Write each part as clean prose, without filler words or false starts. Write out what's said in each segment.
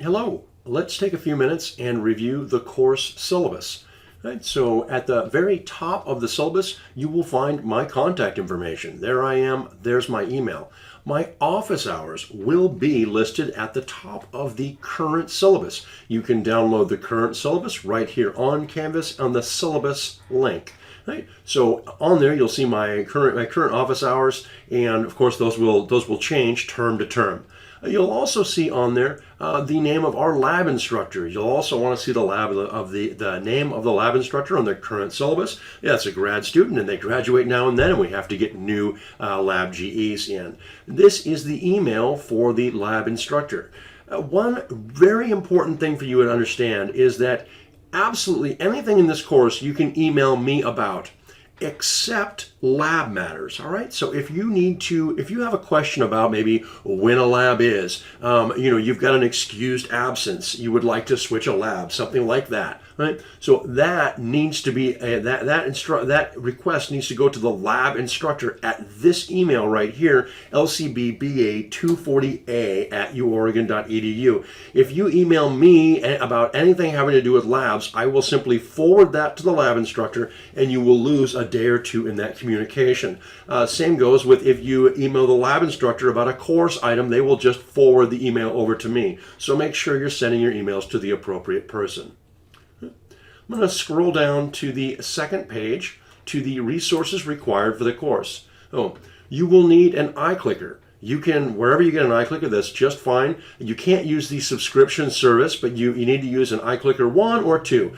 Hello, let's take a few minutes and review the course syllabus. Right, so at the very top of the syllabus, you will find my contact information. There I am, there's my email. My office hours will be listed at the top of the current syllabus. You can download the current syllabus right here on Canvas on the syllabus link. Right. So on there you'll see my current office hours, and of course those will change term to term. You'll also see on there the name of our lab instructor. You'll also want to see the name of the lab instructor on their current syllabus. Yeah, it's a grad student and they graduate now and then, and we have to get new lab GEs in. This is the email for the lab instructor. One very important thing for you to understand is that absolutely anything in this course you can email me about, except lab matters. All right, so if you have a question about maybe when a lab is, you've got an excused absence, you would like to switch a lab, something like that, right? So that needs to be that request needs to go to the lab instructor at this email right here, lcbba240a@uoregon.edu. If you email me about anything having to do with labs, I will simply forward that to the lab instructor, and you will lose a day or two in that communication. Same goes with if you email the lab instructor about a course item, they will just forward the email over to me. So make sure you're sending your emails to the appropriate person. I'm going to scroll down to the second page to the resources required for the course. Oh, you will need an iClicker. You can, wherever you get an iClicker, that's just fine. You can't use the subscription service, but you need to use an iClicker 1 or 2.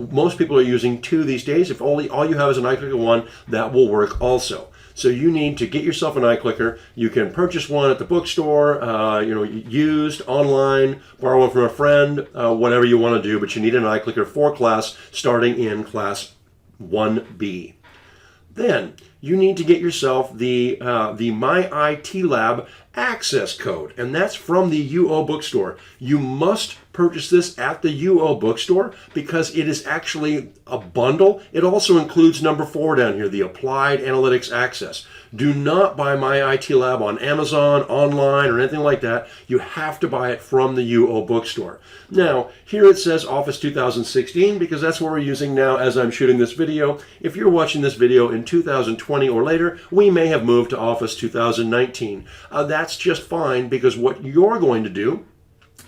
Most people are using 2 these days. If all you have is an iClicker 1, that will work also. So you need to get yourself an iClicker. You can purchase one at the bookstore, used, online, borrow one from a friend, whatever you want to do, but you need an iClicker for class starting in class 1B. Then you need to get yourself the My IT Lab access code, and that's from the UO bookstore. You must purchase this at the UO bookstore because it is actually a bundle. It also includes number 4 down here, the Applied Analytics Access. Do not buy My IT Lab on Amazon, online, or anything like that. You have to buy it from the UO bookstore. Now, here it says Office 2016 because that's what we're using now as I'm shooting this video. If you're watching this video in 2020 or later, we may have moved to Office 2019. That's just fine because what you're going to do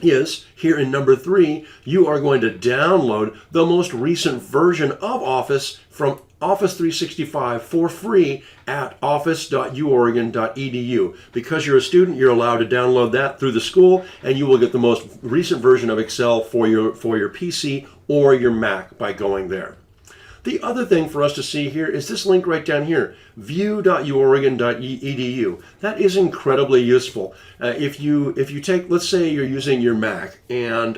is, here in number 3, you are going to download the most recent version of Office from Office 365 for free at office.uoregon.edu. Because you're a student, you're allowed to download that through the school, and you will get the most recent version of Excel for your PC or your Mac by going there. The other thing for us to see here is this link right down here, view.uoregon.edu. That is incredibly useful. If you take, let's say you're using your Mac, and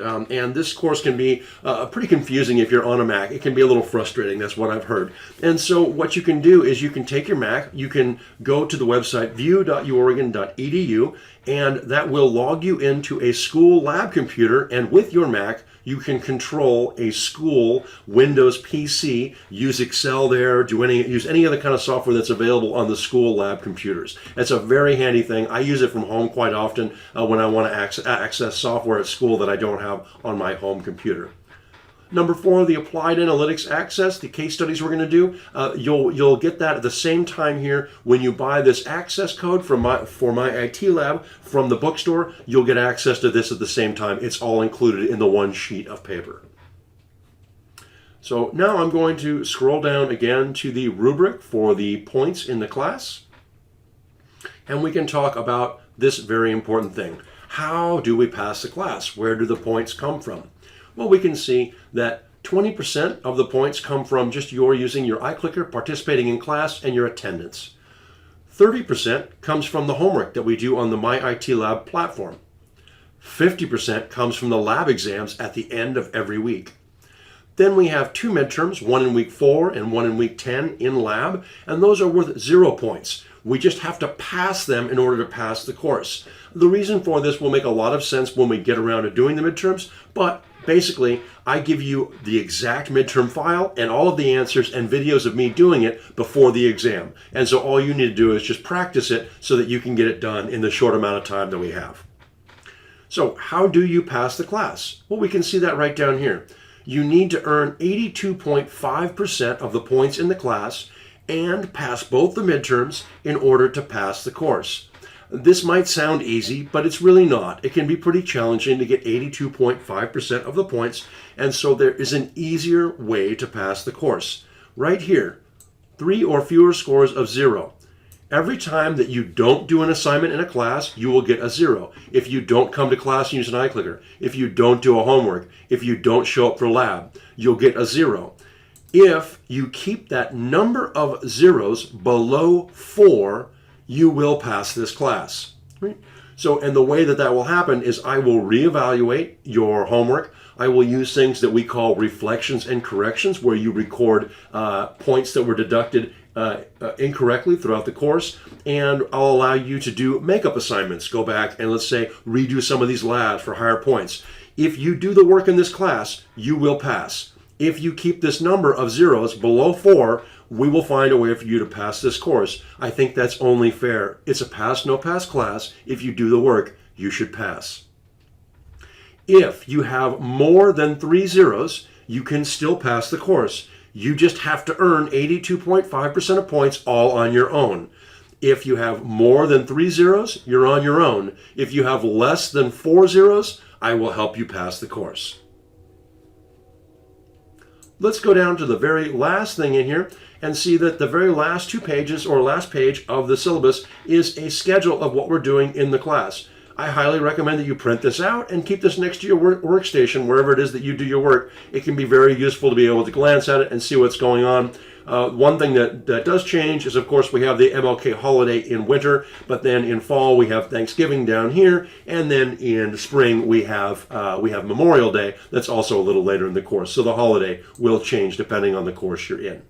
this course can be pretty confusing if you're on a Mac. It can be a little frustrating, that's what I've heard. And so what you can do is you can take your Mac, you can go to the website view.uoregon.edu, and that will log you into a school lab computer, and with your Mac, you can control a school Windows PC, use Excel there, use any other kind of software that's available on the school lab computers. It's a very handy thing. I use it from home quite often when I want to access software at school that I don't have on my home computer. Number 4, the Applied Analytics Access, the case studies we're going to do. You'll get that at the same time here when you buy this access code for My IT Lab from the bookstore. You'll get access to this at the same time. It's all included in the one sheet of paper. So now I'm going to scroll down again to the rubric for the points in the class, and we can talk about this very important thing. How do we pass the class? Where do the points come from? Well, we can see that 20% of the points come from just your using your iClicker, participating in class, and your attendance. 30% comes from the homework that we do on the My IT Lab platform. 50% comes from the lab exams at the end of every week. Then we have 2 midterms, one in week 4 and one in week 10 in lab, and those are worth 0 points. We just have to pass them in order to pass the course. The reason for this will make a lot of sense when we get around to doing the midterms, but basically, I give you the exact midterm file and all of the answers and videos of me doing it before the exam. And so all you need to do is just practice it so that you can get it done in the short amount of time that we have. So how do you pass the class? Well, we can see that right down here. You need to earn 82.5% of the points in the class and pass both the midterms in order to pass the course. This might sound easy, but it's really not. It can be pretty challenging to get 82.5% of the points, and so there is an easier way to pass the course. Right here, 3 or fewer scores of 0. Every time that you don't do an assignment in a class, you will get a 0. If you don't come to class and use an iClicker, if you don't do a homework, if you don't show up for lab, you'll get a 0. If you keep that number of zeros below 4, you will pass this class. Right? So, and the way that that will happen is I will reevaluate your homework. I will use things that we call reflections and corrections, where you record points that were deducted incorrectly throughout the course, and I'll allow you to do makeup assignments. Go back and, let's say, redo some of these labs for higher points. If you do the work in this class, you will pass. If you keep this number of zeros below 4, we will find a way for you to pass this course. I think that's only fair. It's a pass, no pass class. If you do the work, you should pass. If you have more than 3 zeros, you can still pass the course. You just have to earn 82.5% of points all on your own. If you have more than 3 zeros, you're on your own. If you have less than 4 zeros, I will help you pass the course. Let's go down to the very last thing in here and see that the very last 2 pages, or last page of the syllabus, is a schedule of what we're doing in the class. I highly recommend that you print this out and keep this next to your workstation, wherever it is that you do your work. It can be very useful to be able to glance at it and see what's going on. One thing that does change is, of course, we have the MLK holiday in winter, but then in fall we have Thanksgiving down here, and then in spring we have Memorial Day. That's also a little later in the course, so the holiday will change depending on the course you're in.